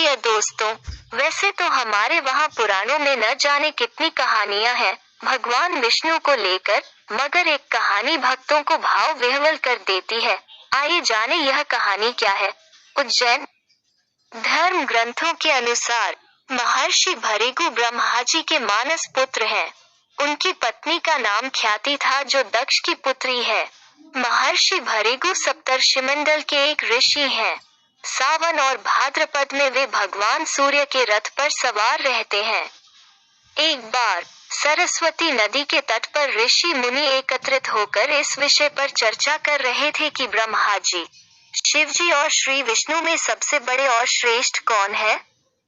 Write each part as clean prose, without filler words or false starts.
प्रिय दोस्तों, वैसे तो हमारे वहाँ पुराणों में न जाने कितनी कहानियाँ हैं भगवान विष्णु को लेकर, मगर एक कहानी भक्तों को भाव विह्वल कर देती है। आइए जाने यह कहानी क्या है। उज्जैन। धर्म ग्रंथों के अनुसार महर्षि भृगु ब्रह्मा जी के मानस पुत्र हैं। उनकी पत्नी का नाम ख्याति था जो दक्ष की पुत्री है। महर्षि भृगु सप्तर्षिमंडल के एक ऋषि हैं। सावन और भाद्रपद में वे भगवान सूर्य के रथ पर सवार रहते हैं। एक बार सरस्वती नदी के तट पर ऋषि मुनि एकत्रित होकर इस विषय पर चर्चा कर रहे थे कि ब्रह्मा जी, शिव जी और श्री विष्णु में सबसे बड़े और श्रेष्ठ कौन है।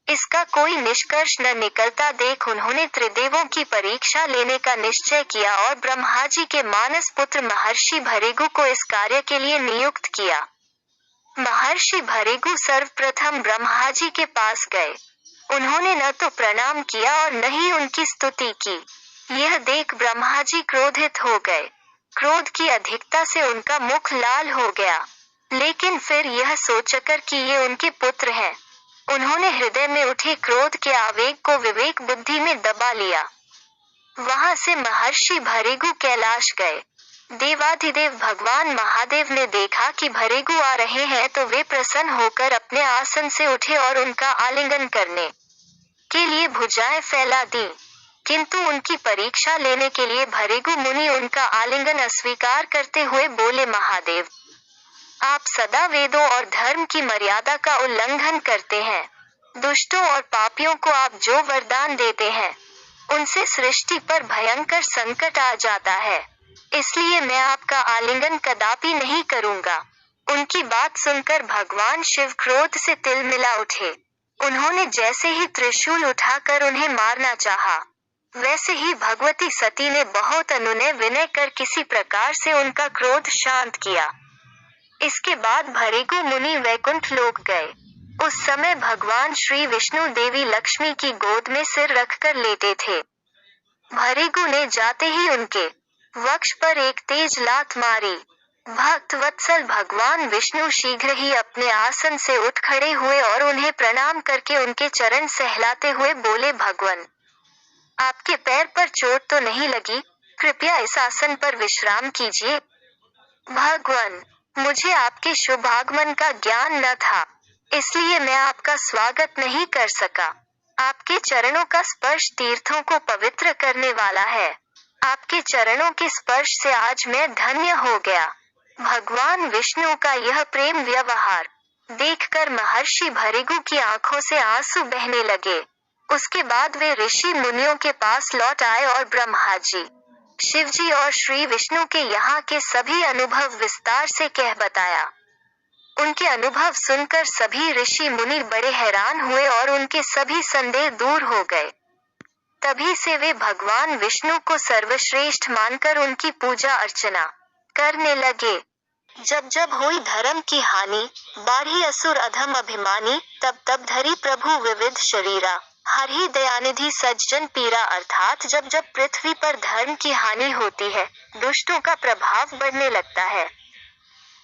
इसका कोई निष्कर्ष न निकलता देख उन्होंने त्रिदेवों की परीक्षा लेने का निश्चय किया और ब्रह्मा जी के मानस पुत्र महर्षि भृगु को इस कार्य के लिए नियुक्त किया। महर्षि भृगु सर्वप्रथम ब्रह्मा जी के पास गए। उन्होंने न तो प्रणाम किया और न ही उनकी स्तुति की। यह देख ब्रह्मा जी क्रोधित हो गए। क्रोध की अधिकता से उनका मुख लाल हो गया, लेकिन फिर यह सोचकर कि ये उनके पुत्र हैं, उन्होंने हृदय में उठे क्रोध के आवेग को विवेक बुद्धि में दबा लिया। वहां से महर्षि भृगु कैलाश गए। देवाधिदेव भगवान महादेव ने देखा कि भृगु आ रहे हैं तो वे प्रसन्न होकर अपने आसन से उठे और उनका आलिंगन करने के लिए भुजाएं फैला दी, किंतु उनकी परीक्षा लेने के लिए भृगु मुनि उनका आलिंगन अस्वीकार करते हुए बोले, महादेव, आप सदा वेदों और धर्म की मर्यादा का उल्लंघन करते हैं। दुष्टों और पापियों को आप जो वरदान देते हैं उनसे सृष्टि पर भयंकर संकट आ जाता है, इसलिए मैं आपका आलिंगन कदापि नहीं करूंगा। उनकी बात सुनकर भगवान शिव क्रोध से तिलमिला उठे। उन्होंने जैसे ही त्रिशूल उठाकर उन्हें मारना चाहा, वैसे ही भगवती सती ने बहुत अनुनय विनय कर किसी प्रकार से उनका क्रोध शांत किया। इसके बाद भृगु मुनि वैकुंठ लोक गए। उस समय भगवान श्री विष्णु देवी लक्ष्मी की गोद में सिर रखकर लेटे थे। भृगु ने जाते ही उनके वक्ष पर एक तेज लात मारी। भक्त वत्सल भगवान विष्णु शीघ्र ही अपने आसन से उठ खड़े हुए और उन्हें प्रणाम करके उनके चरण सहलाते हुए बोले, भगवान, आपके पैर पर चोट तो नहीं लगी? कृपया इस आसन पर विश्राम कीजिए। भगवान, मुझे आपके शुभ आगमन का ज्ञान न था, इसलिए मैं आपका स्वागत नहीं कर सका। आपके चरणों का स्पर्श तीर्थों को पवित्र करने वाला है। आपके चरणों के स्पर्श से आज मैं धन्य हो गया। भगवान विष्णु का यह प्रेम व्यवहार देखकर महर्षि भृगु की आंखों से आंसू बहने लगे। उसके बाद वे ऋषि मुनियों के पास लौट आए और ब्रह्मा जी, शिव जी और श्री विष्णु के यहाँ के सभी अनुभव विस्तार से कह बताया। उनके अनुभव सुनकर सभी ऋषि मुनि बड़े हैरान हुए और उनके सभी संदेह दूर हो गए। तभी से वे भगवान विष्णु को सर्वश्रेष्ठ मानकर उनकी पूजा अर्चना करने लगे। जब जब हुई धर्म की हानि, बाढ़ी असुर अधम अभिमानी, तब तब धरी प्रभु विविध शरीरा, हरि दयानिधि सज्जन पीरा। अर्थात जब जब पृथ्वी पर धर्म की हानि होती है, दुष्टों का प्रभाव बढ़ने लगता है,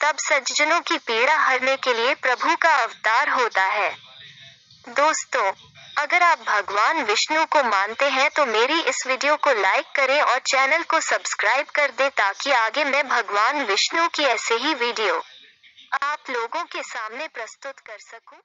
तब सज्जनों की पीड़ा हरने के लिए प्रभु का अवतार होता है। दोस्तों, अगर आप भगवान विष्णु को मानते हैं तो मेरी इस वीडियो को लाइक करें और चैनल को सब्सक्राइब कर दें ताकि आगे मैं भगवान विष्णु की ऐसे ही वीडियो आप लोगों के सामने प्रस्तुत कर सकूं।